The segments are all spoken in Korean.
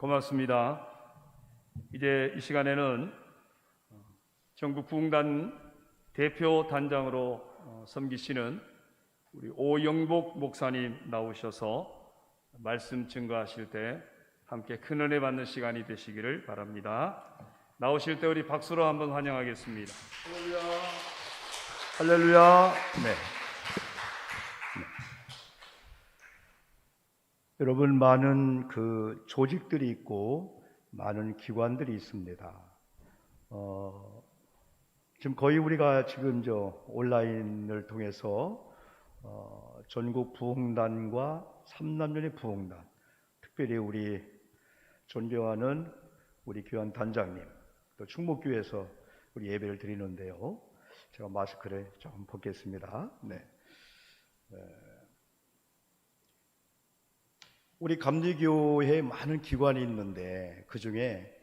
고맙습니다. 이제 이 시간에는 전국 부흥단 대표 단장으로 섬기시는 우리 오영복 목사님 나오셔서 말씀 증거하실 때 함께 큰 은혜 받는 시간이 되시기를 바랍니다. 나오실 때 우리 박수로 한번 환영하겠습니다. 할렐루야. 할렐루야. 네. 여러분, 많은 조직들이 있고 많은 기관들이 있습니다. 지금 거의 우리가 지금 온라인을 통해서 전국 부흥단과 삼남년의 부흥단, 특별히 우리 존경하는 우리 교환 단장님, 또 충목교회에서 우리 예배를 드리는데요. 제가 마스크를 좀 벗겠습니다. 네. 우리 감리교회에 많은 기관이 있는데 그 중에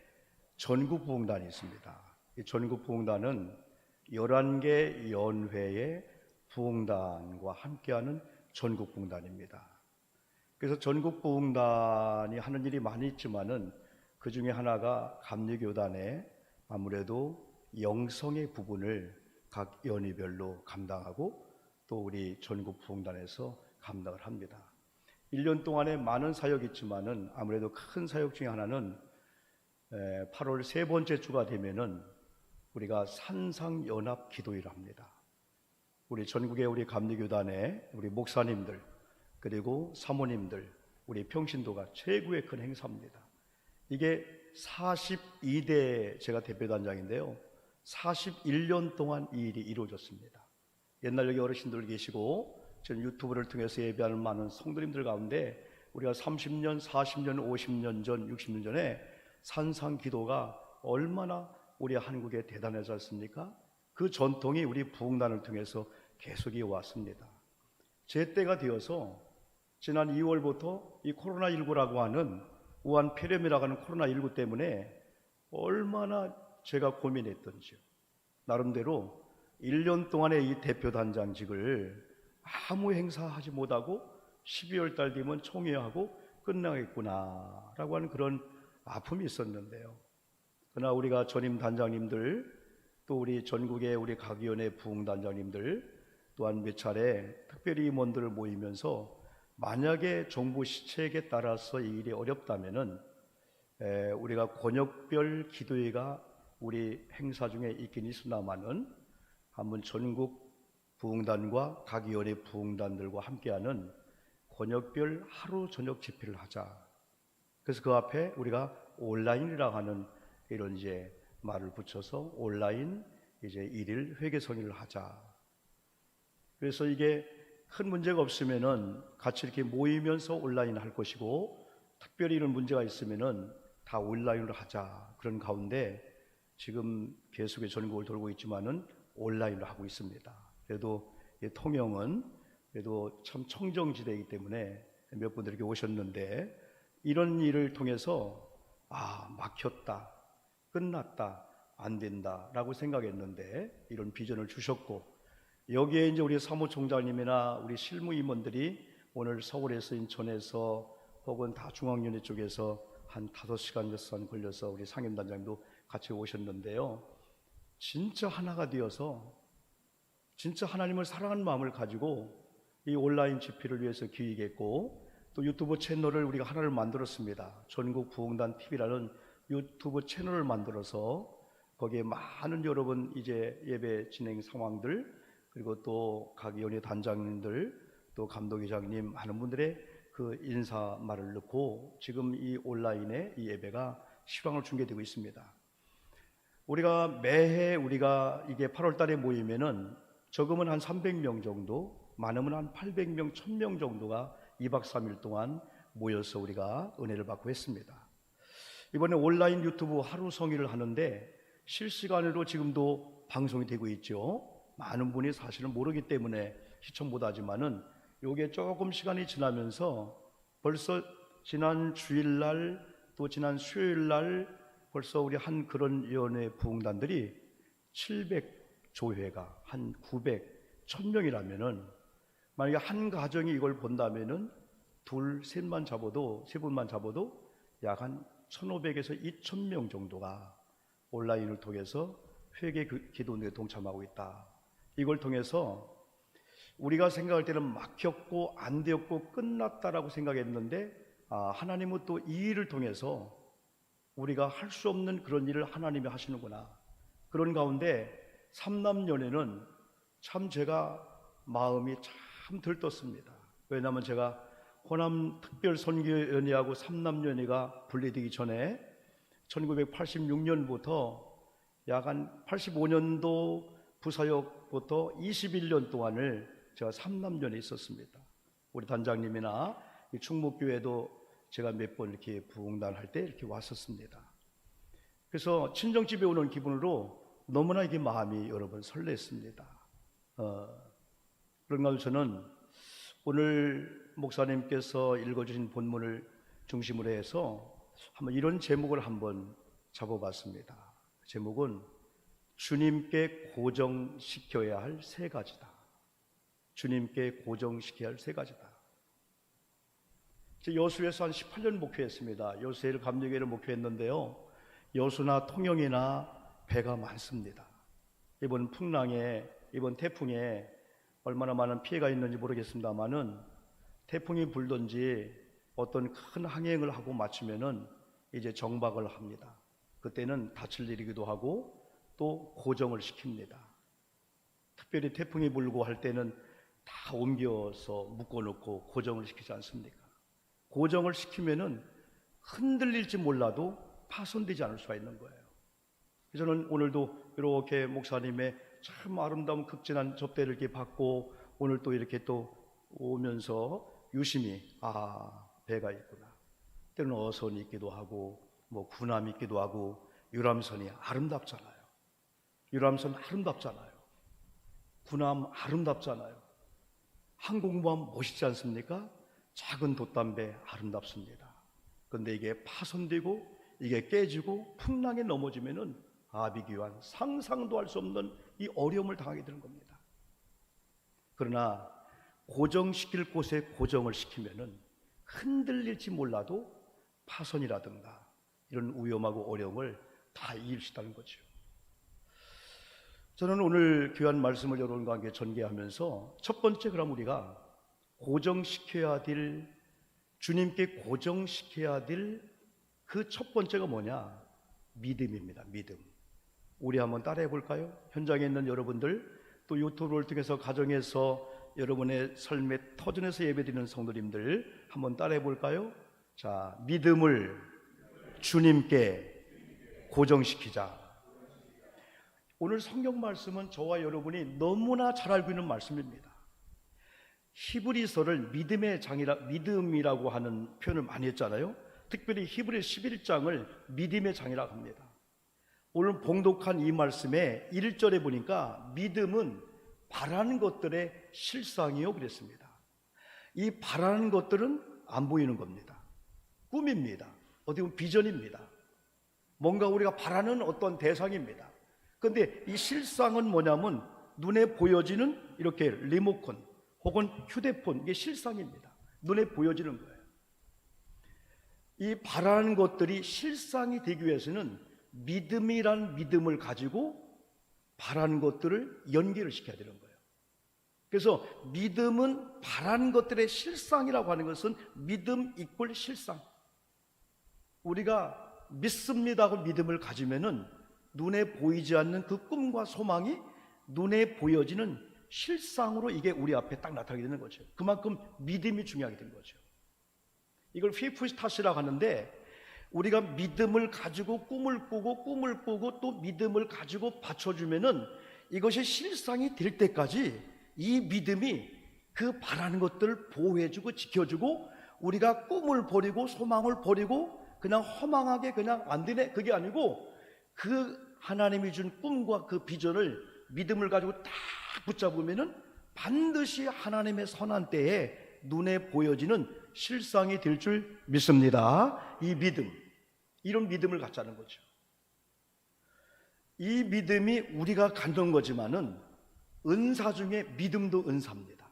전국부흥단이 있습니다. 이 전국부흥단은 11개 연회의 부흥단과 함께하는 전국부흥단입니다. 그래서 전국부흥단이 하는 일이 많이 있지만은 그 중에 하나가 감리교단의 아무래도 영성의 부분을 각 연회별로 감당하고 또 우리 전국부흥단에서 감당을 합니다. 1년 동안에 많은 사역이 있지만은 아무래도 큰 사역 중에 하나는 8월 세 번째 주가 되면은 우리가 산상연합 기도회를 합니다. 우리 전국의 우리 감리교단의 우리 목사님들 그리고 사모님들 우리 평신도가 최고의 큰 행사입니다. 이게 42대 제가 대표단장인데요. 41년 동안 이 일이 이루어졌습니다. 옛날 여기 어르신들 계시고 저는 유튜브를 통해서 예배하는 많은 성도님들 가운데 우리가 30년, 40년, 50년 전, 60년 전에 산상기도가 얼마나 우리 한국에 대단하지 않습니까? 그 전통이 우리 부흥단을 통해서 계속 이어왔습니다. 제 때가 되어서 지난 2월부터 이 코로나19라고 하는 우한 폐렴이라고 하는 코로나19 때문에 얼마나 제가 고민했던지요. 나름대로 1년 동안의 이 대표단장직을 아무 행사하지 못하고 12월 달 되면 총회하고 끝나겠구나 라고 하는 그런 아픔이 있었는데요. 그러나 우리가 전임 단장님들 또 우리 전국의 우리 각 위원회 부흥단장님들 또한 몇 차례 특별히 임원들을 모이면서 만약에 정부 시책에 따라서 이 일이 어렵다면은 우리가 권역별 기도회가 우리 행사 중에 있긴 있으나마는 한번 전국 부흥단과 각 위원회 부흥단들과 함께하는 권역별 하루 저녁 집회를 하자. 그래서 그 앞에 우리가 온라인이라고 하는 이런 말을 붙여서 온라인 일일 회개 성의를 하자. 그래서 이게 큰 문제가 없으면은 같이 이렇게 모이면서 온라인을 할 것이고 특별히 이런 문제가 있으면은 다 온라인으로 하자. 그런 가운데 지금 계속해서 전국을 돌고 있지만은 온라인으로 하고 있습니다. 그래도 통영은 그래도 참 청정지대이기 때문에 몇 분들이 이렇게 오셨는데 이런 일을 통해서 막혔다, 끝났다, 안 된다라고 생각했는데 이런 비전을 주셨고 여기에 우리 사무총장님이나 우리 실무임원들이 오늘 서울에서 인천에서 혹은 다 중앙연회 쪽에서 한 5시간, 6시간 걸려서 우리 상임단장님도 같이 오셨는데요. 진짜 하나가 되어서 진짜 하나님을 사랑하는 마음을 가지고 이 온라인 집회를 위해서 기획했고 또 유튜브 채널을 우리가 하나를 만들었습니다. 전국 부흥단 TV라는 유튜브 채널을 만들어서 거기에 많은 여러분 예배 진행 상황들 그리고 또 각 연회 단장님들 또 감독회장님 많은 분들의 그 인사 말을 넣고 지금 이 온라인의 이 예배가 실황을 중계되고 있습니다. 우리가 매해 우리가 이게 8월 달에 모이면은 적으면 한 300명 정도, 많으면 한 800명, 1000명 정도가 2박 3일 동안 모여서 우리가 은혜를 받고 했습니다. 이번에 온라인 유튜브 하루 성의를 하는데 실시간으로 지금도 방송이 되고 있죠. 많은 분이 사실은 모르기 때문에 시청 못하지만은 요게 조금 시간이 지나면서 벌써 지난 주일날 또 지난 수요일날 벌써 우리 한 그런 연회 부흥단들이 700조회가 한 900, 1000명이라면은 만약에 한 가정이 이걸 본다면은 둘, 셋만 잡아도 세 분만 잡아도 약 한 1,500에서 2,000명 정도가 온라인을 통해서 회개 기도에 동참하고 있다. 이걸 통해서 우리가 생각할 때는 막혔고 안 되었고 끝났다라고 생각했는데 하나님은 또 이 일을 통해서 우리가 할 수 없는 그런 일을 하나님이 하시는구나. 그런 가운데 삼남연회는 참 제가 마음이 참 들떴습니다. 왜냐하면 제가 호남 특별선교연회하고 삼남연회가 분리되기 전에 1986년부터 약 한 85년도 부사역부터 21년 동안을 제가 삼남연회에 있었습니다. 우리 단장님이나 충목교회도 제가 몇 번 이렇게 부흥단할 때 이렇게 왔었습니다. 그래서 친정집에 오는 기분으로 너무나 이게 마음이 여러분 설렜습니다. 그런가 하면 저는 오늘 목사님께서 읽어주신 본문을 중심으로 해서 한번 이런 제목을 한번 잡아봤습니다. 제목은 주님께 고정시켜야 할 세 가지다. 주님께 고정시켜야 할 세 가지다. 여수에서 한 18년 목회했습니다. 여수에를 감리교회를 목회했는데요, 여수나 통영이나 배가 많습니다. 이번 풍랑에, 이번 태풍에 얼마나 많은 피해가 있는지 모르겠습니다만은 태풍이 불든지 어떤 큰 항행을 하고 마치면은 이제 정박을 합니다. 그때는 닻을 내리기도 하고 또 고정을 시킵니다. 특별히 태풍이 불고 할 때는 다 옮겨서 묶어놓고 고정을 시키지 않습니까? 고정을 시키면은 흔들릴지 몰라도 파손되지 않을 수가 있는 거예요. 저는 오늘도 이렇게 목사님의 참 아름다운 극진한 접대를 이렇게 받고 오늘 또 이렇게 또 오면서 유심히 배가 있구나. 때로는 어선이 있기도 하고 뭐 군함이 있기도 하고 유람선이 아름답잖아요. 유람선 아름답잖아요. 군함 아름답잖아요. 항공모함 멋있지 않습니까? 작은 돛담배 아름답습니다. 그런데 이게 파손되고 이게 깨지고 풍랑에 넘어지면은 아비규환 상상도 할 수 없는 이 어려움을 당하게 되는 겁니다. 그러나 고정시킬 곳에 고정을 시키면은 흔들릴지 몰라도 파손이라든가 이런 위험하고 어려움을 다 이길 수 있다는 거죠. 저는 오늘 귀한 말씀을 여러분과 함께 전개하면서 첫 번째, 그럼 우리가 고정시켜야 될, 주님께 고정시켜야 될 그 첫 번째가 뭐냐? 믿음입니다. 믿음. 우리 한번 따라해 볼까요? 현장에 있는 여러분들, 또 유튜브를 통해서 가정에서 여러분의 삶의 터전에서 예배드리는 성도님들 한번 따라해 볼까요? 자, 믿음을 주님께 고정시키자. 오늘 성경 말씀은 저와 여러분이 너무나 잘 알고 있는 말씀입니다. 히브리서를 믿음의 장이라, 믿음이라고 하는 표현을 많이 했잖아요. 특별히 히브리 11장을 믿음의 장이라고 합니다. 오늘 봉독한 이 말씀에 1절에 보니까 믿음은 바라는 것들의 실상이요 그랬습니다. 이 바라는 것들은 안 보이는 겁니다. 꿈입니다. 어떻게 보면 비전입니다. 뭔가 우리가 바라는 어떤 대상입니다. 그런데 이 실상은 뭐냐면 눈에 보여지는 이렇게 리모컨 혹은 휴대폰, 이게 실상입니다. 눈에 보여지는 거예요. 이 바라는 것들이 실상이 되기 위해서는 믿음이란 믿음을 가지고 바라는 것들을 연계를 시켜야 되는 거예요. 그래서 믿음은 바라는 것들의 실상이라고 하는 것은 믿음 이꼴 실상. 우리가 믿습니다 하고 믿음을 가지면은 눈에 보이지 않는 그 꿈과 소망이 눈에 보여지는 실상으로 이게 우리 앞에 딱 나타나게 되는 거죠. 그만큼 믿음이 중요하게 된 거죠. 이걸 페이프스타시라고 하는데, 우리가 믿음을 가지고 꿈을 꾸고 또 믿음을 가지고 받쳐주면은 이것이 실상이 될 때까지 이 믿음이 그 바라는 것들을 보호해주고 지켜주고, 우리가 꿈을 버리고 소망을 버리고 그냥 허망하게 그냥 안 되네, 그게 아니고 그 하나님이 준 꿈과 그 비전을 믿음을 가지고 딱 붙잡으면은 반드시 하나님의 선한 때에 눈에 보여지는 실상이 될 줄 믿습니다. 이 믿음, 이런 믿음을 갖자는 거죠. 이 믿음이 우리가 갖는 거지만은 은사 중에 믿음도 은사입니다.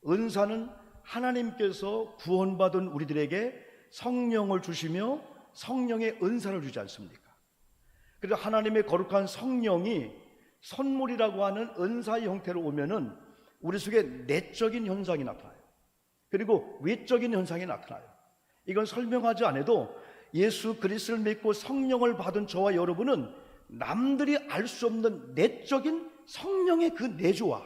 은사는 하나님께서 구원받은 우리들에게 성령을 주시며 성령의 은사를 주지 않습니까? 그래서 하나님의 거룩한 성령이 선물이라고 하는 은사의 형태로 오면은 우리 속에 내적인 현상이 나타나요. 그리고 외적인 현상이 나타나요. 이건 설명하지 않아도 예수 그리스도를 믿고 성령을 받은 저와 여러분은 남들이 알 수 없는 내적인 성령의 그 내조와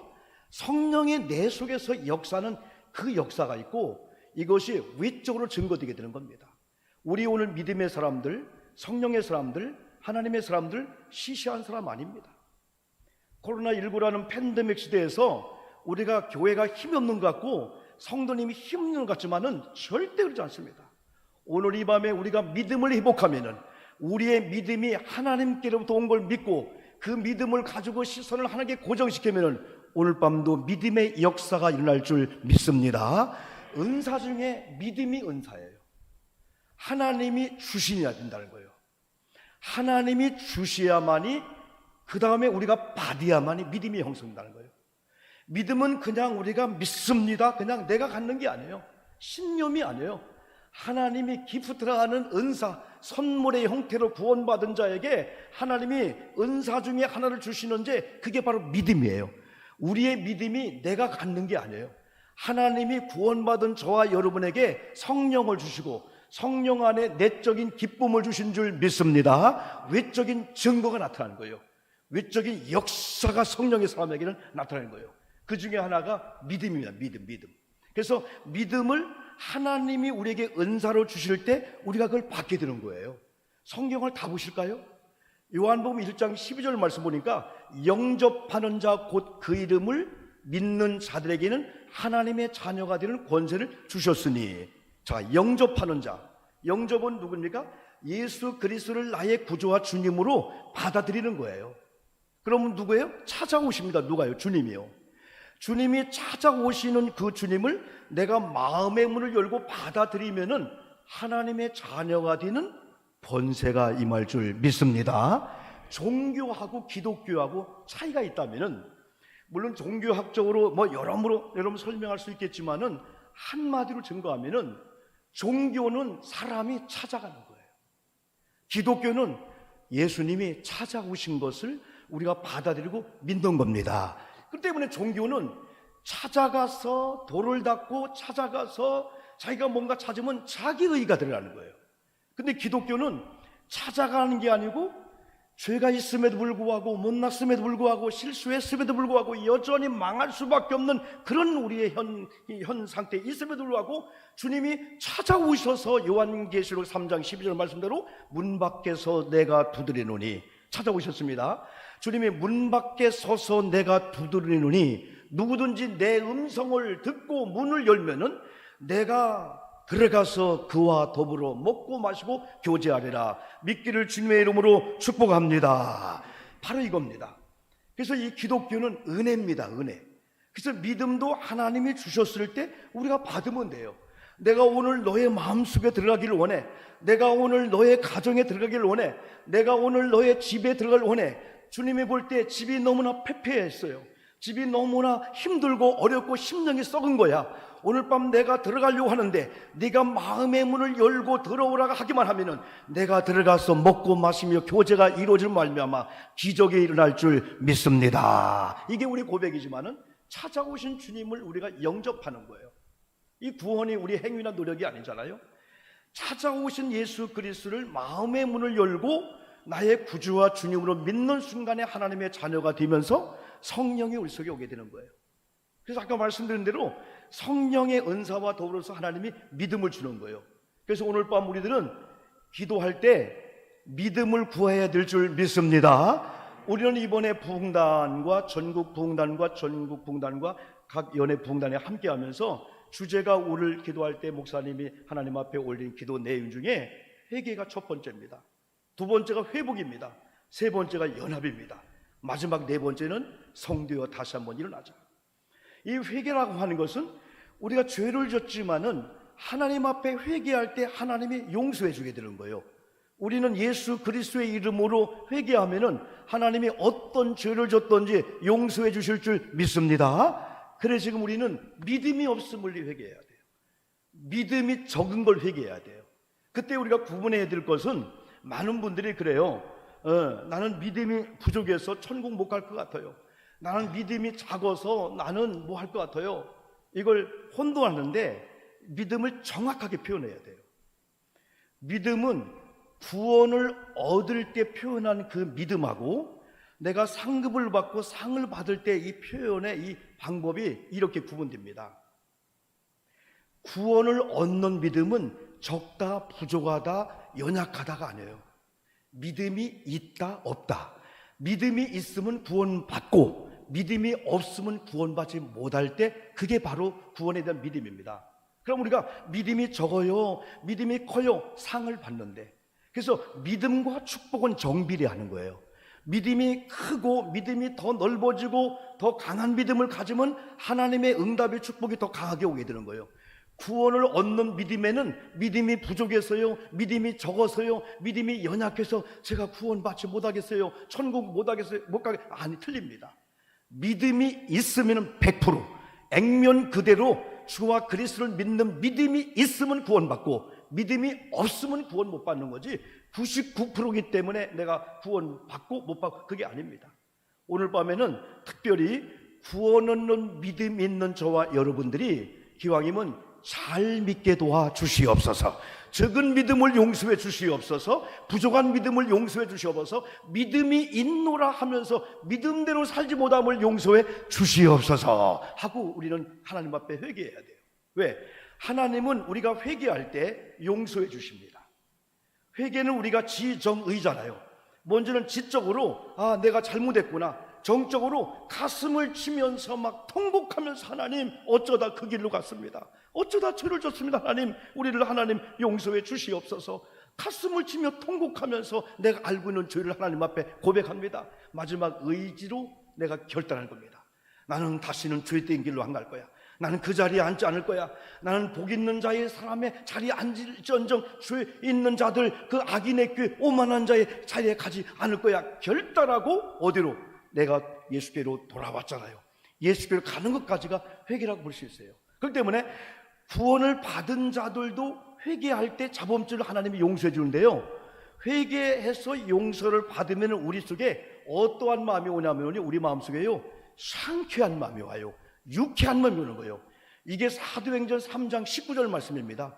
성령의 내 속에서 역사는 그 역사가 있고, 이것이 외적으로 증거되게 되는 겁니다. 우리 오늘 믿음의 사람들, 성령의 사람들, 하나님의 사람들 시시한 사람 아닙니다. 코로나19라는 팬데믹 시대에서 우리가 교회가 힘이 없는 것 같고 성도님이 힘 없는 것 같지만은 절대 그렇지 않습니다. 오늘 이 밤에 우리가 믿음을 회복하면은, 우리의 믿음이 하나님께로부터 온 걸 믿고 그 믿음을 가지고 시선을 하나님께 고정시키면은 오늘 밤도 믿음의 역사가 일어날 줄 믿습니다. 은사 중에 믿음이 은사예요. 하나님이 주시어야 된다는 거예요. 하나님이 주셔야만이, 그 다음에 우리가 받아야만이 믿음이 형성된다는 거예요. 믿음은 그냥 우리가 믿습니다, 그냥 내가 갖는 게 아니에요. 신념이 아니에요. 하나님이 기프트라는 은사, 선물의 형태로 구원받은 자에게 하나님이 은사 중에 하나를 주시는데 그게 바로 믿음이에요. 우리의 믿음이 내가 갖는 게 아니에요. 하나님이 구원받은 저와 여러분에게 성령을 주시고 성령 안에 내적인 기쁨을 주신 줄 믿습니다. 외적인 증거가 나타나는 거예요. 외적인 역사가 성령의 사람에게는 나타나는 거예요. 그 중에 하나가 믿음입니다. 믿음. 그래서 믿음을 하나님이 우리에게 은사로 주실 때 우리가 그걸 받게 되는 거예요. 성경을 다 보실까요? 요한복음 1장 12절 말씀 보니까 영접하는 자 곧 그 이름을 믿는 자들에게는 하나님의 자녀가 되는 권세를 주셨으니. 자, 영접하는 자, 영접은 누굽니까? 예수 그리스도를 나의 구주와 주님으로 받아들이는 거예요. 그러면 누구예요? 찾아오십니다. 누가요? 주님이요. 주님이 찾아오시는 그 주님을 내가 마음의 문을 열고 받아들이면은 하나님의 자녀가 되는 번세가 임할 줄 믿습니다. 종교하고 기독교하고 차이가 있다면은, 물론 종교학적으로 여러모로 여러분 설명할 수 있겠지만은 한마디로 증거하면은 종교는 사람이 찾아가는 거예요. 기독교는 예수님이 찾아오신 것을 우리가 받아들이고 믿는 겁니다. 그 때문에 종교는 찾아가서 돌을 닦고 찾아가서 자기가 뭔가 찾으면 자기 의가 들어가는 거예요. 근데 기독교는 찾아가는 게 아니고 죄가 있음에도 불구하고 못났음에도 불구하고 실수했음에도 불구하고 여전히 망할 수밖에 없는 그런 우리의 현 상태에 있음에도 불구하고 주님이 찾아오셔서 요한계시록 3장 12절 말씀대로 문 밖에서 내가 두드리노니 찾아오셨습니다. 주님이 문 밖에 서서 내가 두드리노니, 누구든지 내 음성을 듣고 문을 열면은 내가 들어가서 그와 더불어 먹고 마시고 교제하리라. 믿기를 주님의 이름으로 축복합니다. 바로 이겁니다. 그래서 이 기독교는 은혜입니다. 은혜. 그래서 믿음도 하나님이 주셨을 때 우리가 받으면 돼요. 내가 오늘 너의 마음속에 들어가기를 원해. 내가 오늘 너의 가정에 들어가기를 원해. 내가 오늘 너의 집에 들어가기를 원해. 주님이 볼 때 집이 너무나 패폐했어요. 집이 너무나 힘들고 어렵고 심령이 썩은 거야. 오늘 밤 내가 들어가려고 하는데 네가 마음의 문을 열고 들어오라고 하기만 하면은 내가 들어가서 먹고 마시며 교제가 이루어질 말미암아 기적이 일어날 줄 믿습니다. 이게 우리 고백이지만은 찾아오신 주님을 우리가 영접하는 거예요. 이 구원이 우리 행위나 노력이 아니잖아요. 찾아오신 예수 그리스도를 마음의 문을 열고 나의 구주와 주님으로 믿는 순간에 하나님의 자녀가 되면서 성령이 우리 속에 오게 되는 거예요. 그래서 아까 말씀드린 대로 성령의 은사와 더불어서 하나님이 믿음을 주는 거예요. 그래서 오늘 밤 우리들은 기도할 때 믿음을 구해야 될 줄 믿습니다. 우리는 이번에 부흥단과 전국 부흥단과 각 연회 부흥단에 함께하면서 주제가 오늘 기도할 때 목사님이 하나님 앞에 올린 기도 내용 중에 회개가 첫 번째입니다. 두 번째가 회복입니다. 세 번째가 연합입니다. 마지막 네 번째는 성도여 다시 한번 일어나자. 이 회개라고 하는 것은 우리가 죄를 졌지만은 하나님 앞에 회개할 때 하나님이 용서해 주게 되는 거예요. 우리는 예수 그리스도의 이름으로 회개하면은 하나님이 어떤 죄를 졌든지 용서해 주실 줄 믿습니다. 그래 지금 우리는 믿음이 없음을 회개해야 돼요. 믿음이 적은 걸 회개해야 돼요. 그때 우리가 구분해야 될 것은, 많은 분들이 그래요. 나는 믿음이 부족해서 천국 못 갈 것 같아요. 나는 믿음이 작아서 나는 뭐 할 것 같아요. 이걸 혼동하는데 믿음을 정확하게 표현해야 돼요. 믿음은 구원을 얻을 때 표현한 그 믿음하고 내가 상급을 받고 상을 받을 때 이 표현의 이 방법이 이렇게 구분됩니다. 구원을 얻는 믿음은 적다, 부족하다, 연약하다가 아니에요. 믿음이 있다, 없다. 믿음이 있으면 구원받고 믿음이 없으면 구원받지 못할 때, 그게 바로 구원에 대한 믿음입니다. 그럼 우리가 믿음이 적어요, 믿음이 커요, 상을 받는데, 그래서 믿음과 축복은 정비례하는 거예요. 믿음이 크고 믿음이 더 넓어지고 더 강한 믿음을 가지면 하나님의 응답의 축복이 더 강하게 오게 되는 거예요. 구원을 얻는 믿음에는 믿음이 부족해서요, 믿음이 적어서요, 믿음이 연약해서 제가 구원받지 못하겠어요, 천국 못하겠어요, 못 가게, 아니, 틀립니다. 믿음이 있으면 100%, 액면 그대로 주와 그리스도를 믿는 믿음이 있으면 구원받고 믿음이 없으면 구원 못 받는 거지, 99%이기 때문에 내가 구원받고 못 받고, 그게 아닙니다. 오늘 밤에는 특별히 구원 얻는 믿음이 있는 저와 여러분들이 기왕이면 잘 믿게 도와 주시옵소서. 적은 믿음을 용서해 주시옵소서. 부족한 믿음을 용서해 주시옵소서. 믿음이 있노라 하면서 믿음대로 살지 못함을 용서해 주시옵소서 하고 우리는 하나님 앞에 회개해야 돼요. 왜? 하나님은 우리가 회개할 때 용서해 주십니다. 회개는 우리가 지정의잖아요. 먼저는 지적으로 내가 잘못했구나, 정적으로 가슴을 치면서 막 통곡하면서 하나님 어쩌다 그 길로 갔습니다, 어쩌다 죄를 졌습니다, 하나님 우리를 하나님 용서해 주시옵소서. 가슴을 치며 통곡하면서 내가 알고 있는 죄를 하나님 앞에 고백합니다. 마지막 의지로 내가 결단할 겁니다. 나는 다시는 죄된 길로 안 갈 거야. 나는 그 자리에 앉지 않을 거야. 나는 복 있는 자의 사람의 자리에 앉을지언정 죄 있는 자들, 그 악인의 꾀 오만한 자의 자리에 가지 않을 거야. 결단하고 어디로? 내가 예수께로 돌아왔잖아요. 예수께로 가는 것까지가 회개라고 볼 수 있어요. 그렇기 때문에 구원을 받은 자들도 회개할 때 자범죄를 하나님이 용서해 주는데요, 회개해서 용서를 받으면 우리 속에 어떠한 마음이 오냐면, 우리 마음속에요 상쾌한 마음이 와요. 유쾌한 마음이 오는 거예요. 이게 사도행전 3장 19절 말씀입니다.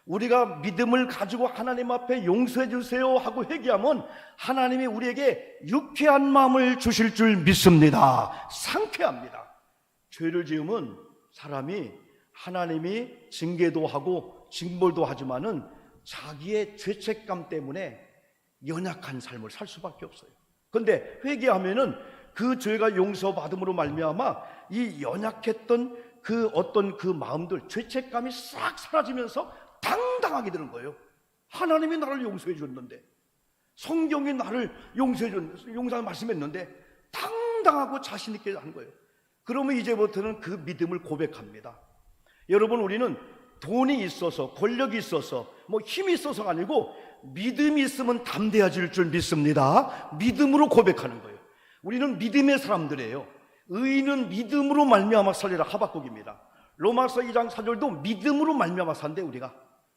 우리가 믿음을 가지고 하나님 앞에 용서해 주세요 하고 회개하면 하나님이 우리에게 유쾌한 마음을 주실 줄 믿습니다. 상쾌합니다. 죄를 지으면 사람이, 하나님이 징계도 하고 징벌도 하지만은 자기의 죄책감 때문에 연약한 삶을 살 수밖에 없어요. 그런데 회개하면은 그 죄가 용서받음으로 말미암아 이 연약했던 그 어떤 그 마음들, 죄책감이 싹 사라지면서 당당하게 되는 거예요. 하나님이 나를 용서해 줬는데, 성경이 나를 용서하는 말씀했는데 당당하고 자신 있게 하는 거예요. 그러면 이제부터는 그 믿음을 고백합니다. 여러분, 우리는 돈이 있어서, 권력이 있어서, 뭐 힘이 있어서가 아니고 믿음이 있으면 담대해질 줄 믿습니다. 믿음으로 고백하는 거예요. 우리는 믿음의 사람들이에요. 의인은 믿음으로 말미암아 살리라, 하박국입니다. 로마서 2장 4절도 믿음으로 말미암아 산대.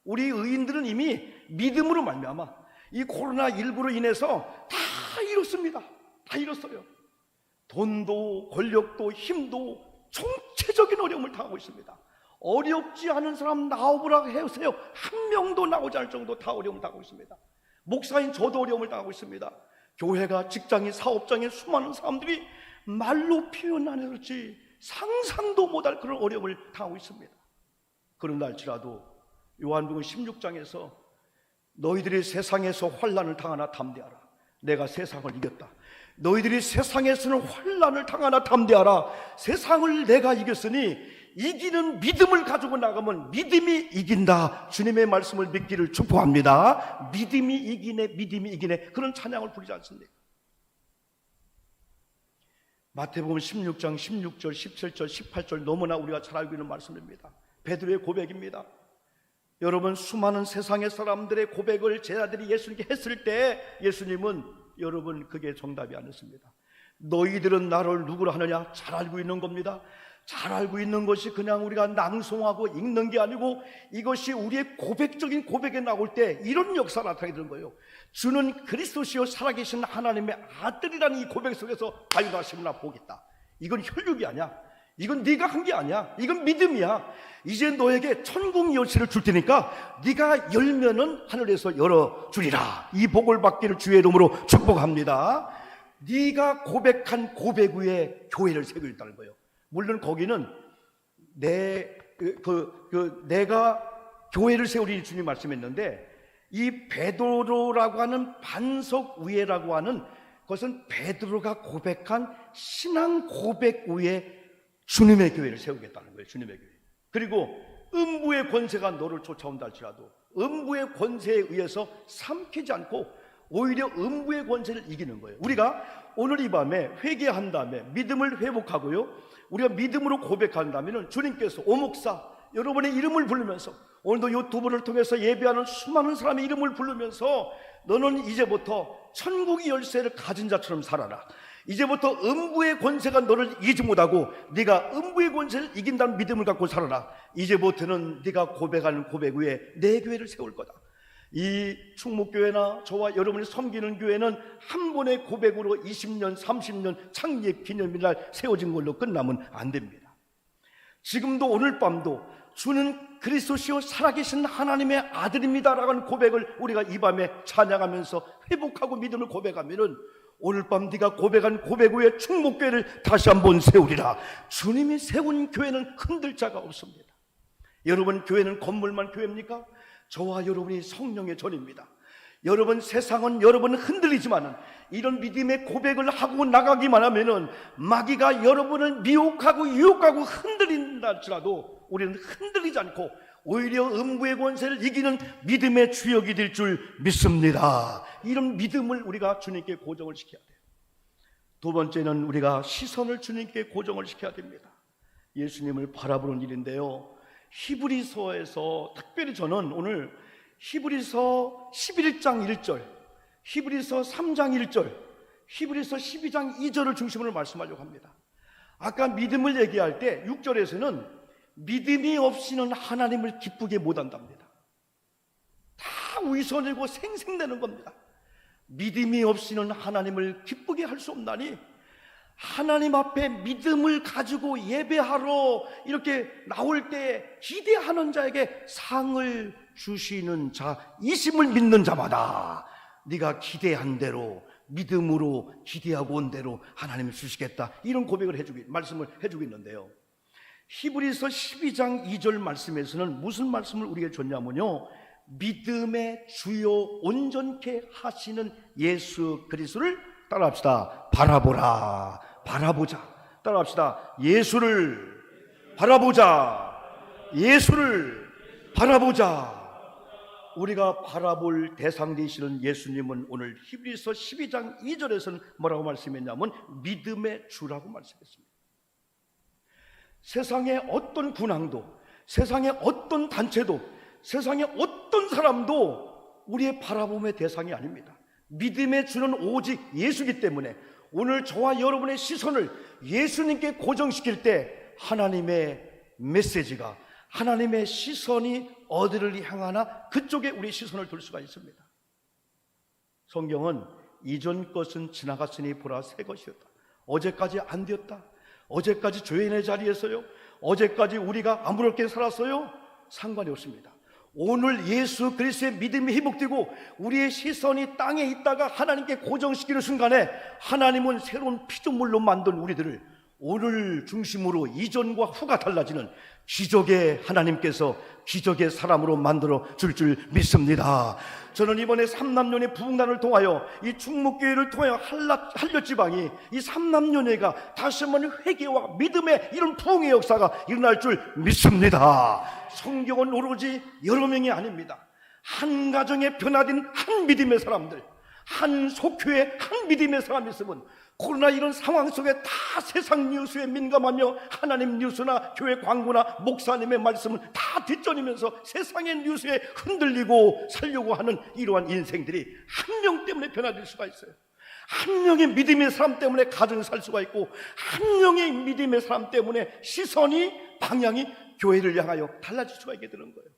우리 의인들은 이미 믿음으로 말미암아 이 코로나19로 인해서 다 잃었습니다. 다 잃었어요. 돈도 권력도 힘도 총체적인 어려움을 당하고 있습니다. 어렵지 않은 사람 나오보라 해주세요. 한 명도 나오지 않을 정도 다 어려움을 당하고 있습니다. 목사인 저도 어려움을 당하고 있습니다. 교회가, 직장인, 사업장인 수많은 사람들이 말로 표현 안 해줬지 상상도 못할 그런 어려움을 당하고 있습니다. 그런다 할지라도 요한복음 16장에서 너희들이 세상에서 환난을 당하나 담대하라. 내가 세상을 이겼다. 너희들이 세상에서는 환난을 당하나 담대하라. 세상을 내가 이겼으니 이기는 믿음을 가지고 나가면 믿음이 이긴다. 주님의 말씀을 믿기를 축복합니다. 믿음이 이기네, 믿음이 이기네. 그런 찬양을 부르지 않습니까? 마태복음 16장 16절, 17절, 18절 너무나 우리가 잘 알고 있는 말씀입니다. 베드로의 고백입니다. 여러분, 수많은 세상의 사람들의 고백을 제자들이 예수님께 했을 때 예수님은, 여러분, 그게 정답이 아니었습니다. 너희들은 나를 누구라 하느냐? 잘 알고 있는 겁니다. 잘 알고 있는 것이 그냥 우리가 낭송하고 읽는 게 아니고 이것이 우리의 고백적인 고백에 나올 때 이런 역사가 나타나게 되는 거예요. 주는 그리스도시요 살아계신 하나님의 아들이라는 이 고백 속에서 자유하심을 나 보겠다. 이건 혈육이 아니야. 이건 네가 한 게 아니야. 이건 믿음이야. 이제 너에게 천국 열쇠를 줄 테니까 네가 열면은 하늘에서 열어주리라. 이 복을 받기를 주의 이름으로 축복합니다. 네가 고백한 고백 위에 교회를 세우고 있다는 거예요. 물론 거기는 내가 교회를 세우리니 주님 말씀했는데, 이 베드로라고 하는 반석 위에라고 하는 것은 베드로가 고백한 신앙 고백 위에 주님의 교회를 세우겠다는 거예요. 주님의 교회. 그리고 음부의 권세가 너를 쫓아온다 할지라도 음부의 권세에 의해서 삼키지 않고 오히려 음부의 권세를 이기는 거예요. 우리가 오늘 이 밤에 회개한 다음에 믿음을 회복하고요, 우리가 믿음으로 고백한다면 주님께서 오목사 여러분의 이름을 부르면서, 오늘도 이 두 분을 통해서 예배하는 수많은 사람의 이름을 부르면서 너는 이제부터 천국의 열쇠를 가진 자처럼 살아라. 이제부터 음부의 권세가 너를 이기지 못하고 네가 음부의 권세를 이긴다는 믿음을 갖고 살아라. 이제부터는 네가 고백하는 고백 위에 내 교회를 세울 거다. 이 충목교회나 저와 여러분이 섬기는 교회는 한 번의 고백으로 20년 30년 창립 기념일날 세워진 걸로 끝나면 안 됩니다. 지금도 오늘 밤도 주는 그리스도시요 살아계신 하나님의 아들입니다라고 하는 고백을 우리가 이 밤에 찬양하면서 회복하고 믿음을 고백하면은 오늘 밤 네가 고백한 고백 위에 충목교회를 다시 한번 세우리라. 주님이 세운 교회는 흔들 자가 없습니다. 여러분, 교회는 건물만 교회입니까? 저와 여러분이 성령의 전입니다. 여러분, 세상은 여러분을 흔들리지만은 이런 믿음의 고백을 하고 나가기만 하면은 마귀가 여러분을 미혹하고 유혹하고 흔들린다 할지라도 우리는 흔들리지 않고 오히려 음부의 권세를 이기는 믿음의 주역이 될 줄 믿습니다. 이런 믿음을 우리가 주님께 고정을 시켜야 돼요. 두 번째는 우리가 시선을 주님께 고정을 시켜야 됩니다. 예수님을 바라보는 일인데요, 히브리서에서 특별히 저는 오늘 히브리서 11장 1절, 히브리서 3장 1절, 히브리서 12장 2절을 중심으로 말씀하려고 합니다. 아까 믿음을 얘기할 때 6절에서는 믿음이 없이는 하나님을 기쁘게 못한답니다. 다 위선이고 생생내는 겁니다. 믿음이 없이는 하나님을 기쁘게 할 수 없나니 하나님 앞에 믿음을 가지고 예배하러 이렇게 나올 때 기대하는 자에게 상을 주시는 자, 이심을 믿는 자마다 네가 기대한 대로 믿음으로 기대하고 온 대로 하나님이 주시겠다, 이런 고백을 말씀을 해주고 있는데요, 히브리서 12장 2절 말씀에서는 무슨 말씀을 우리에게 줬냐면요, 믿음의 주요 온전케 하시는 예수 그리스도를 따라합시다. 바라보라. 바라보자. 따라합시다. 예수를 바라보자. 예수를 바라보자. 우리가 바라볼 대상 되시는 예수님은 오늘 히브리서 12장 2절에서는 뭐라고 말씀했냐면 믿음의 주라고 말씀했습니다. 세상의 어떤 군왕도, 세상의 어떤 단체도, 세상의 어떤 사람도 우리의 바라봄의 대상이 아닙니다. 믿음의 주는 오직 예수이기 때문에 오늘 저와 여러분의 시선을 예수님께 고정시킬 때 하나님의 메시지가, 하나님의 시선이 어디를 향하나 그쪽에 우리 시선을 둘 수가 있습니다. 성경은 이전 것은 지나갔으니 보라 새 것이었다. 어제까지 안 되었다. 어제까지 죄인의 자리에서요, 어제까지 우리가 아무렇게 살았어요, 상관이 없습니다. 오늘 예수 그리스도의 믿음이 회복되고 우리의 시선이 땅에 있다가 하나님께 고정시키는 순간에 하나님은 새로운 피조물로 만든 우리들을 오늘 중심으로 이전과 후가 달라지는 기적의 하나님께서 기적의 사람으로 만들어 줄 믿습니다. 저는 이번에 삼남연의 부흥단을 통하여 이 충목교회를 통하여 한려지방이 이 삼남연회가 다시 한번 회개와 믿음의 이런 부흥의 역사가 일어날 줄 믿습니다. 성경은 오로지 여러 명이 아닙니다. 한 가정에 변화된 한 믿음의 사람들, 한 속교에 한 믿음의 사람이 있으면 코로나 이런 상황 속에 다 세상 뉴스에 민감하며 하나님 뉴스나 교회 광고나 목사님의 말씀을 다 뒷전이면서 세상의 뉴스에 흔들리고 살려고 하는 이러한 인생들이 한 명 때문에 변화될 수가 있어요. 한 명의 믿음의 사람 때문에 가정을 살 수가 있고, 한 명의 믿음의 사람 때문에 시선이, 방향이 교회를 향하여 달라질 수가 있게 되는 거예요.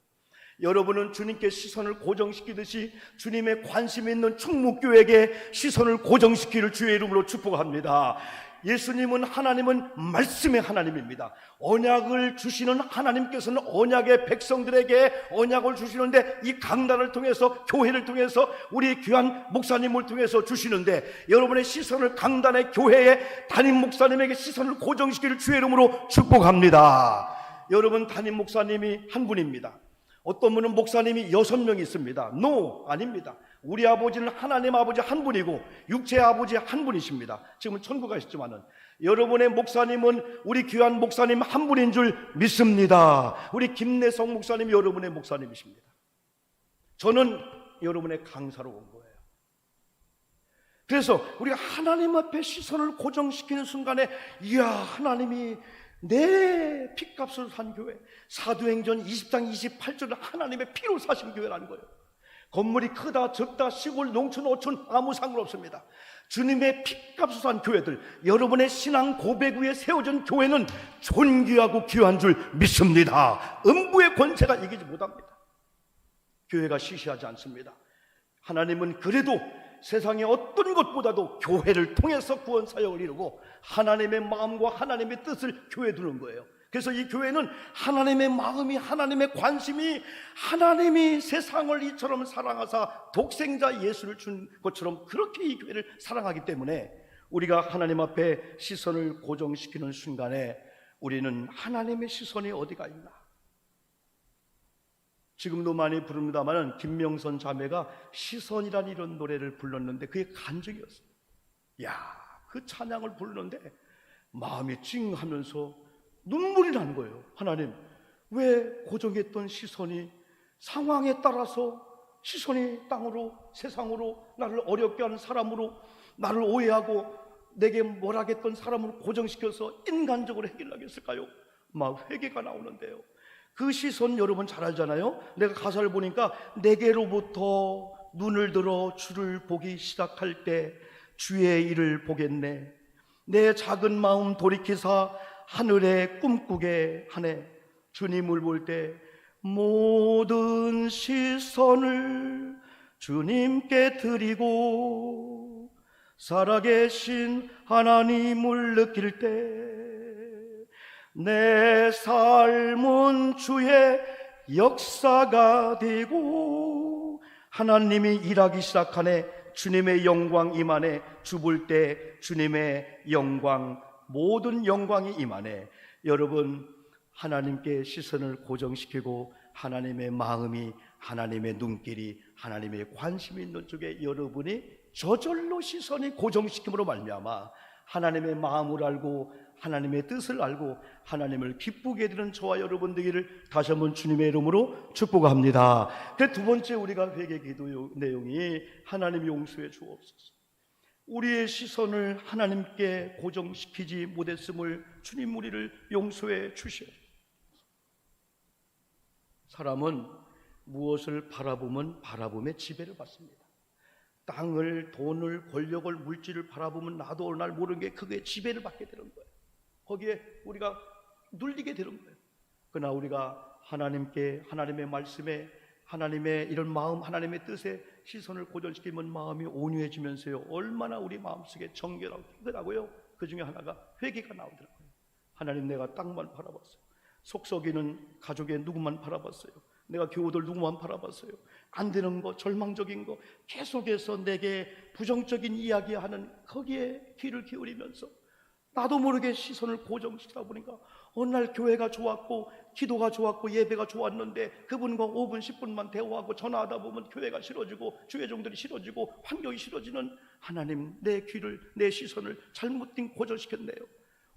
여러분은 주님께 시선을 고정시키듯이 주님의 관심 있는 충무교회에게 시선을 고정시키기를 주의 이름으로 축복합니다. 예수님은, 하나님은 말씀의 하나님입니다. 언약을 주시는 하나님께서는 언약의 백성들에게 언약을 주시는데, 이 강단을 통해서, 교회를 통해서, 우리 귀한 목사님을 통해서 주시는데, 여러분의 시선을 강단의 교회의 담임 목사님에게 시선을 고정시키기를 주의 이름으로 축복합니다. 여러분, 담임 목사님이 한 분입니다. 어떤 분은 목사님이 6명이 있습니다. 아닙니다. 우리 아버지는 하나님 아버지 한 분이고 육체의 아버지 한 분이십니다. 지금은 천국 가셨지만은, 여러분의 목사님은 우리 귀한 목사님 한 분인 줄 믿습니다. 우리 김내성 목사님이 여러분의 목사님이십니다. 저는 여러분의 강사로 온 거예요. 그래서 우리가 하나님 앞에 시선을 고정시키는 순간에, 이야, 하나님이 내 피값을 산 교회, 사도행전 20장 28절은 하나님의 피로 사신 교회라는 거예요. 건물이 크다 적다 시골 농촌 어촌 아무 상관없습니다. 주님의 피값을 산 교회들, 여러분의 신앙 고백 위에 세워진 교회는 존귀하고 귀한 줄 믿습니다. 음부의 권세가 이기지 못합니다. 교회가 시시하지 않습니다. 하나님은 그래도 세상의 어떤 것보다도 교회를 통해서 구원 사역을 이루고 하나님의 마음과 하나님의 뜻을 교회에 두는 거예요. 그래서 이 교회는 하나님의 마음이, 하나님의 관심이, 하나님이 세상을 이처럼 사랑하사 독생자 예수를 준 것처럼 그렇게 이 교회를 사랑하기 때문에, 우리가 하나님 앞에 시선을 고정시키는 순간에 우리는 하나님의 시선이 어디가 있나, 지금도 많이 부릅니다만 김명선 자매가 시선이란 이런 노래를 불렀는데 그게 간증이었어요. 야, 그 찬양을 부르는데 마음이 찡하면서 눈물이 난 거예요. 하나님, 왜 고정했던 시선이 상황에 따라서 시선이 땅으로, 세상으로, 나를 어렵게 하는 사람으로, 나를 오해하고 내게 뭐라겠던 사람을 고정시켜서 인간적으로 해결하게 했을까요? 막 회개가 나오는데요. 그 시선 여러분 잘 알잖아요. 내가 가사를 보니까, 내게로부터 눈을 들어 주를 보기 시작할 때 주의 일을 보겠네. 내 작은 마음 돌이키사 하늘에 꿈꾸게 하네. 주님을 볼 때 모든 시선을 주님께 드리고 살아계신 하나님을 느낄 때 내 삶은 주의 역사가 되고 하나님이 일하기 시작하네. 주님의 영광 임하네. 주 볼 때 주님의 영광, 모든 영광이 임하네. 여러분, 하나님께 시선을 고정시키고 하나님의 마음이, 하나님의 눈길이, 하나님의 관심이 있는 쪽에 여러분이 저절로 시선이 고정시킴으로 말미암아 하나님의 마음을 알고 하나님의 뜻을 알고 하나님을 기쁘게 해드리는 저와 여러분 되기를 다시 한번 주님의 이름으로 축복합니다. 그 두 번째 우리가 회개 기도 내용이 하나님 용서해 주옵소서. 우리의 시선을 하나님께 고정시키지 못했음을 주님 우리를 용서해 주셔요. 사람은 무엇을 바라보면 바라봄의 지배를 받습니다. 땅을, 돈을, 권력을, 물질을 바라보면 나도 어느 날 모르는 게 그게 지배를 받게 되는 거예요. 거기에 우리가 눌리게 되는 거예요. 그러나 우리가 하나님께, 하나님의 말씀에, 하나님의 이런 마음, 하나님의 뜻에 시선을 고정시키면 마음이 온유해지면서요, 얼마나 우리 마음속에 정결하고 깨끗하고요. 그 중에 하나가 회개가 나오더라고요. 하나님, 내가 땅만 바라봤어요. 속썩이는 가족의 누구만 바라봤어요. 내가 교우들 누구만 바라봤어요. 안 되는 거, 절망적인 거 계속해서 내게 부정적인 이야기하는 거기에 귀를 기울이면서 나도 모르게 시선을 고정시키다 보니까 어느 날 교회가 좋았고 기도가 좋았고 예배가 좋았는데 그분과 5분 10분만 대화하고 전화하다 보면 교회가 싫어지고 주의 종들이 싫어지고 환경이 싫어지는, 하나님, 내 귀를, 내 시선을 잘못된 고정시켰네요.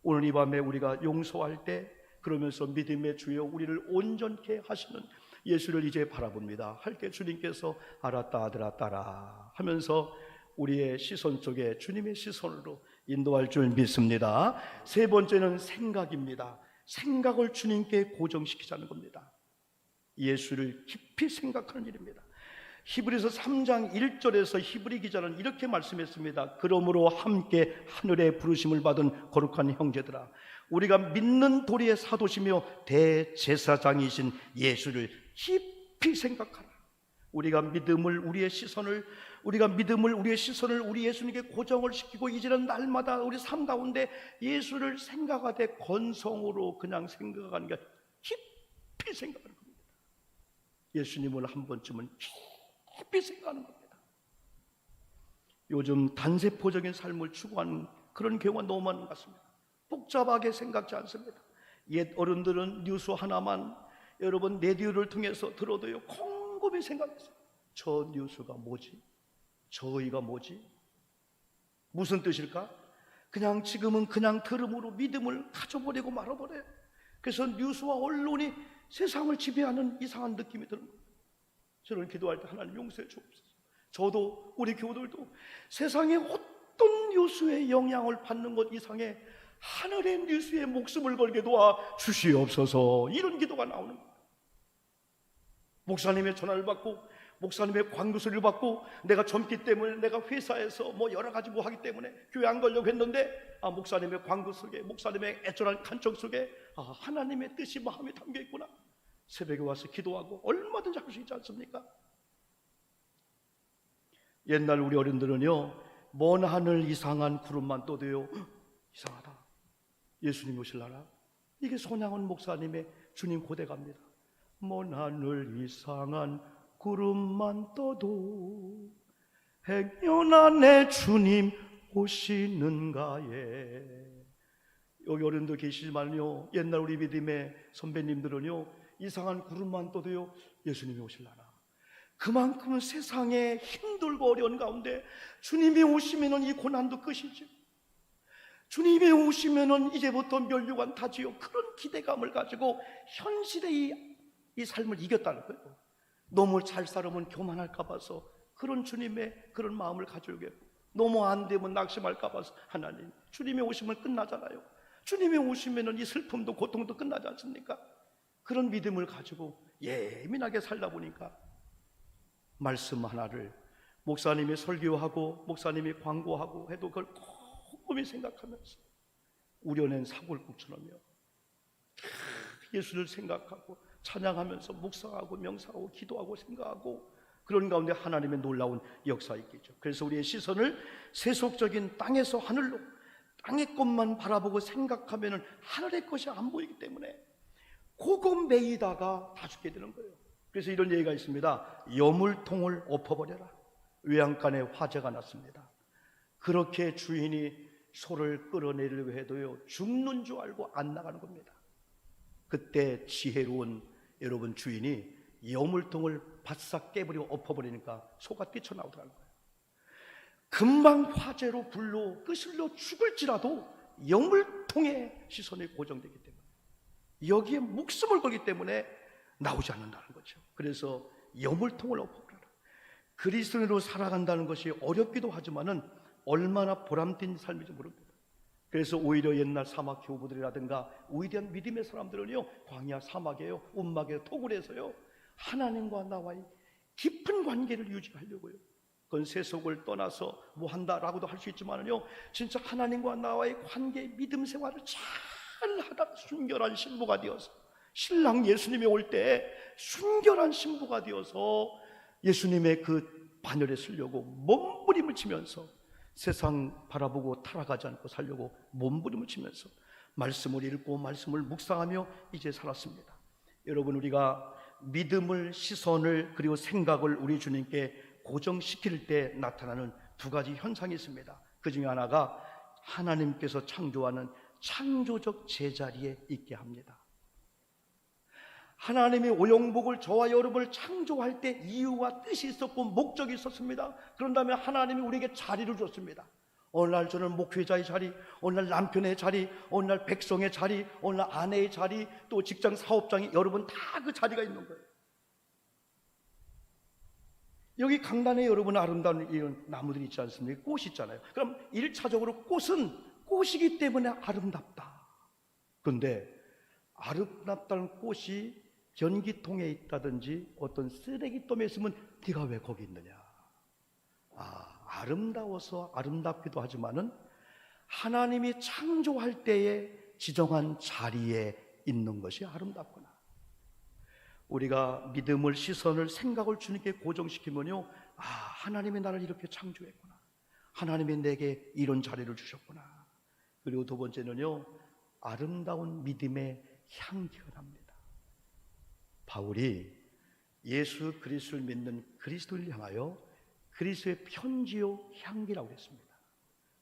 오늘 이 밤에 우리가 용서할 때 그러면서 믿음의 주여 우리를 온전케 하시는 예수를 이제 바라봅니다. 할 때 주님께서 알았다 아들아 따라 하면서 우리의 시선 쪽에 주님의 시선으로 인도할 줄 믿습니다. 세 번째는 생각입니다. 생각을 주님께 고정시키자는 겁니다. 예수를 깊이 생각하는 일입니다. 히브리서 3장 1절에서 히브리 기자는 이렇게 말씀했습니다. 그러므로 함께 하늘의 부르심을 받은 거룩한 형제들아, 우리가 믿는 도리의 사도시며 대제사장이신 예수를 깊이 생각하라. 우리가 믿음을 우리의 시선을 우리 예수님께 고정을 시키고 이제는 날마다 우리 삶 가운데 예수를 생각하되 건성으로 그냥 생각하는 게 깊이 생각하는 겁니다. 예수님을 한 번쯤은 깊이 생각하는 겁니다. 요즘 단세포적인 삶을 추구하는 그런 경우가 너무 많은 것 같습니다. 복잡하게 생각지 않습니다. 옛 어른들은 뉴스 하나만 여러분 라디오를 통해서 들어도요 곰곰이 생각했어요. 저 뉴스가 뭐지? 저희가 뭐지? 무슨 뜻일까? 그냥 지금은 그냥 들음으로 믿음을 가져버리고 말아버려요. 그래서 뉴스와 언론이 세상을 지배하는 이상한 느낌이 드는 거예요. 저는 기도할 때 하나님 용서해 주옵소서. 저도 우리 교우들도 세상의 어떤 뉴스의 영향을 받는 것 이상의 하늘의 뉴스에 목숨을 걸게 도와 주시옵소서. 이런 기도가 나오는 거예요. 목사님의 전화를 받고 목사님의 광고소리를 받고 내가 젊기 때문에 내가 회사에서 뭐 여러 가지 뭐 하기 때문에 교회 안 가려고 했는데 목사님의 광고 속에 목사님의 애절한 간청 속에 하나님의 뜻이 마음에 담겨 있구나. 새벽에 와서 기도하고 얼마든지 할 수 있지 않습니까? 옛날 우리 어른들은요 먼 하늘 이상한 구름만 떠도요 이상하다, 예수님 오실라나? 이게 손양원 목사님의 주님 고대갑니다. 먼 하늘 이상한 구름만 떠도 해변 안에 주님 오시는가에. 여기 어른도 계시지만요 옛날 우리 믿음의 선배님들은요 이상한 구름만 떠도요 예수님이 오실라나. 그만큼 세상에 힘들고 어려운 가운데 주님이 오시면은 이 고난도 끝이죠. 주님이 오시면은 이제부터 멸류관 타지요. 그런 기대감을 가지고 현실의 이 삶을 이겼다는 거예요. 너무 잘 살으면 교만할까 봐서 그런 주님의 그런 마음을 가지고, 너무 안 되면 낙심할까 봐서 하나님 주님이 오시면 끝나잖아요. 주님이 오시면은 이 슬픔도 고통도 끝나지 않습니까? 그런 믿음을 가지고 예민하게 살다 보니까 말씀 하나를 목사님이 설교하고 목사님이 광고하고 해도 그걸 꼼꼼히 생각하면서 우려낸 사골국처럼요 예수를 생각하고 찬양하면서 묵상하고 명상하고 기도하고 생각하고 그런 가운데 하나님의 놀라운 역사 있겠죠. 그래서 우리의 시선을 세속적인 땅에서 하늘로, 땅의 것만 바라보고 생각하면은 하늘의 것이 안 보이기 때문에 그거 매이다가 다 죽게 되는 거예요. 그래서 이런 얘기가 있습니다. 여물통을 엎어버려라. 외양간에 화재가 났습니다. 그렇게 주인이 소를 끌어내리려고 해도요 죽는 줄 알고 안 나가는 겁니다. 그때 지혜로운 여러분 주인이 여물통을 바싹 깨버리고 엎어버리니까 소가 뛰쳐나오더라는 거예요. 금방 화재로 불로 끄실려 죽을지라도 여물통에 시선이 고정되기 때문에 여기에 목숨을 걸기 때문에 나오지 않는다는 거죠. 그래서 여물통을 엎어버려라. 그리스도인으로 살아간다는 것이 어렵기도 하지만은 얼마나 보람된 삶인지 모릅니다. 그래서 오히려 옛날 사막 교부들이라든가 위대한 믿음의 사람들은요 광야 사막에요 움막에 토굴에서요 하나님과 나와의 깊은 관계를 유지하려고요. 그건 세속을 떠나서 뭐 한다라고도 할 수 있지만은요 진짜 하나님과 나와의 관계 믿음 생활을 잘 하다가 순결한 신부가 되어서 신랑 예수님이 올 때 순결한 신부가 되어서 예수님의 그 반열에 쓰려고 몸부림을 치면서 세상 바라보고 타락하지 않고 살려고 몸부림을 치면서 말씀을 읽고 말씀을 묵상하며 이제 살았습니다. 여러분 우리가 믿음을 시선을 그리고 생각을 우리 주님께 고정시킬 때 나타나는 두 가지 현상이 있습니다. 그 중에 하나가 하나님께서 창조하는 창조적 제자리에 있게 합니다. 하나님이 오영복을 저와 여러분을 창조할 때 이유와 뜻이 있었고 목적이 있었습니다. 그런 다음에 하나님이 우리에게 자리를 줬습니다. 어느 날 저는 목회자의 자리, 어느 날 남편의 자리, 어느 날 백성의 자리, 어느 날 아내의 자리, 또 직장 사업장이 여러분 다 그 자리가 있는 거예요. 여기 강단에 여러분 아름다운 이런 나무들이 있지 않습니까? 꽃이 있잖아요. 그럼 1차적으로 꽃은 꽃이기 때문에 아름답다. 그런데 아름답다는 꽃이 변기통에 있다든지 어떤 쓰레기통에 있으면 네가 왜 거기 있느냐. 아름다워서 아름답기도 하지만은 하나님이 창조할 때에 지정한 자리에 있는 것이 아름답구나. 우리가 믿음을, 시선을, 생각을 주님께 고정시키면요, 하나님이 나를 이렇게 창조했구나. 하나님이 내게 이런 자리를 주셨구나. 그리고 두 번째는요, 아름다운 믿음의 향기가 납니다. 바울이 예수 그리스도를 믿는 그리스도를 향하여 그리스도의 편지요 향기라고 했습니다.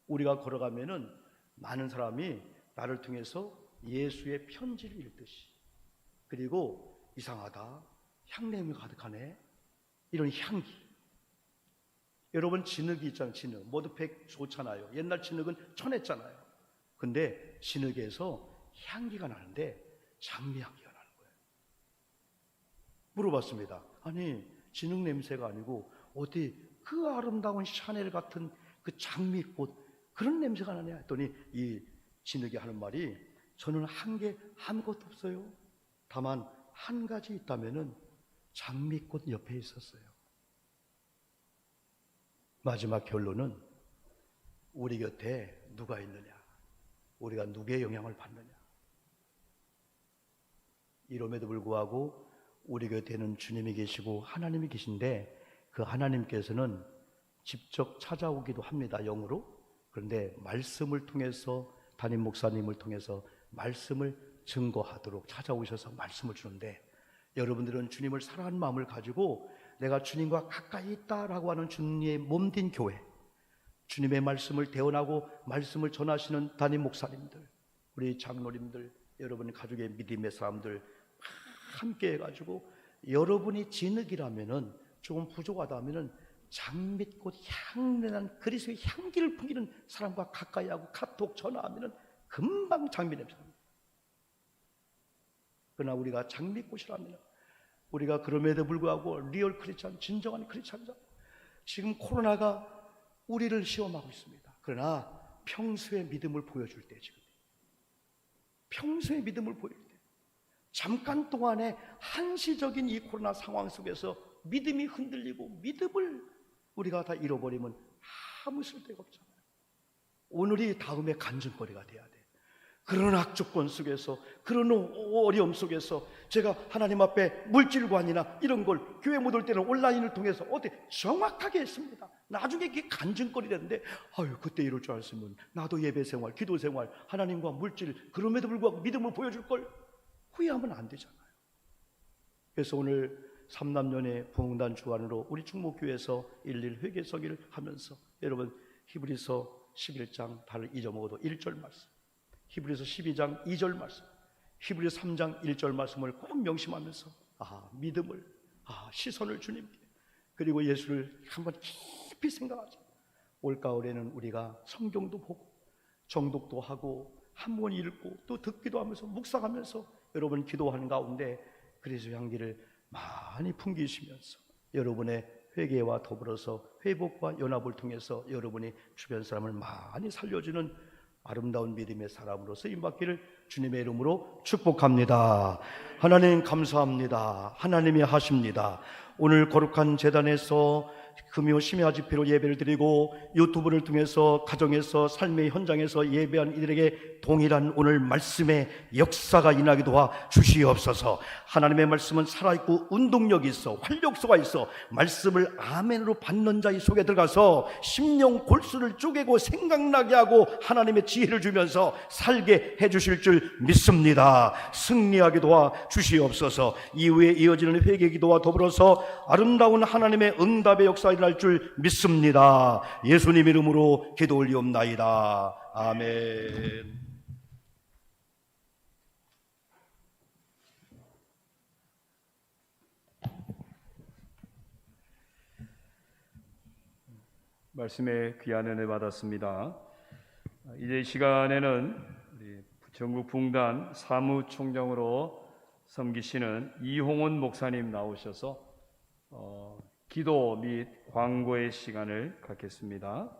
우리가 걸어가면은 많은 사람이 나를 통해서 예수의 편지를 읽듯이, 그리고 이상하다, 향냄이 가득하네, 이런 향기. 여러분, 진흙이 있잖아요. 진흙 모두백 좋잖아요. 옛날 진흙은 천했잖아요. 근데 진흙에서 향기가 나는데 장미 향기가 나는 거예요. 물어봤습니다. 아니, 진흙 냄새가 아니고 어디 그 아름다운 샤넬 같은 그 장미꽃 그런 냄새가 나냐 했더니 이 진흙이 하는 말이, 저는 한 게 아무것도 없어요. 다만 한 가지 있다면은 장미꽃 옆에 있었어요. 마지막 결론은 우리 곁에 누가 있느냐, 우리가 누구의 영향을 받느냐. 이럼에도 불구하고 우리 곁에는 주님이 계시고 하나님이 계신데, 그 하나님께서는 직접 찾아오기도 합니다, 영으로. 그런데 말씀을 통해서, 담임 목사님을 통해서 말씀을 증거하도록 찾아오셔서 말씀을 주는데, 여러분들은 주님을 사랑하는 마음을 가지고 내가 주님과 가까이 있다라고 하는 주님의 몸된 교회, 주님의 말씀을 대언하고 말씀을 전하시는 담임 목사님들, 우리 장로님들, 여러분의 가족의 믿음의 사람들 함께 해가지고, 여러분이 진흙이라면은 조금 부족하다 하면은 장미꽃 향내난 그리스도의 향기를 풍기는 사람과 가까이 하고 카톡 전화하면은 금방 장미 냄새 납니다. 그러나 우리가 장미꽃이라면, 우리가 그럼에도 불구하고 리얼 크리스찬, 진정한 크리스찬자, 지금 코로나가 우리를 시험하고 있습니다. 그러나 평소의 믿음을 보여줄 때, 지금 평소의 믿음을 보여줄 때, 잠깐 동안의 한시적인 이 코로나 상황 속에서 믿음이 흔들리고 믿음을 우리가 다 잃어버리면 아무 쓸데가 없잖아요. 오늘이 다음에 간증거리가 돼야 돼. 그런 악조건 속에서, 그런 어려움 속에서 제가 하나님 앞에 물질관이나 이런 걸 교회 못 올 때는 온라인을 통해서 어떻게 정확하게 했습니다. 나중에 그게 간증거리 되는데, 그때 이럴 줄 알았으면 나도 예배 생활, 기도 생활, 하나님과 물질, 그럼에도 불구하고 믿음을 보여줄 걸 후회하면 안 되잖아요. 그래서 오늘 삼남년의 부흥단 주관으로 우리 충목교회에서 일일 회개서기를 하면서, 여러분 히브리서 11장 다를 잊어먹어도 1절 말씀, 히브리서 12장 2절 말씀, 히브리서 3장 1절 말씀을 꼭 명심하면서 믿음을, 시선을 주님께, 그리고 예수를 한번 깊이 생각하자. 올가을에는 우리가 성경도 보고 정독도 하고 한 번 읽고 또 듣기도 하면서 묵상하면서 여러분 기도하는 가운데 그리스도의 향기를 많이 풍기시면서 여러분의 회개와 더불어서 회복과 연합을 통해서 여러분이 주변 사람을 많이 살려주는 아름다운 믿음의 사람으로 쓰임받기를 주님의 이름으로 축복합니다. 하나님 감사합니다. 하나님이 하십니다. 오늘 거룩한 제단에서 금요 심야 집회로 예배를 드리고 유튜브를 통해서 가정에서 삶의 현장에서 예배한 이들에게 동일한 오늘 말씀의 역사가 일어나게 도와 주시옵소서. 하나님의 말씀은 살아있고 운동력이 있어, 활력소가 있어, 말씀을 아멘으로 받는 자의 속에 들어가서 심령 골수를 쪼개고 생각나게 하고 하나님의 지혜를 주면서 살게 해주실 줄 믿습니다. 승리하게 도와 주시옵소서. 이후에 이어지는 회개 기도와 더불어서 아름다운 하나님의 응답의 역사가 일어날 줄 믿습니다. 예수님 이름으로 기도 올리옵나이다. 아멘. 말씀에 귀한 은혜 받았습니다. 이제 이 시간에는 우리 전국 붕단 사무총장으로 섬기시는 이홍원 목사님 나오셔서 기도 및 광고의 시간을 갖겠습니다.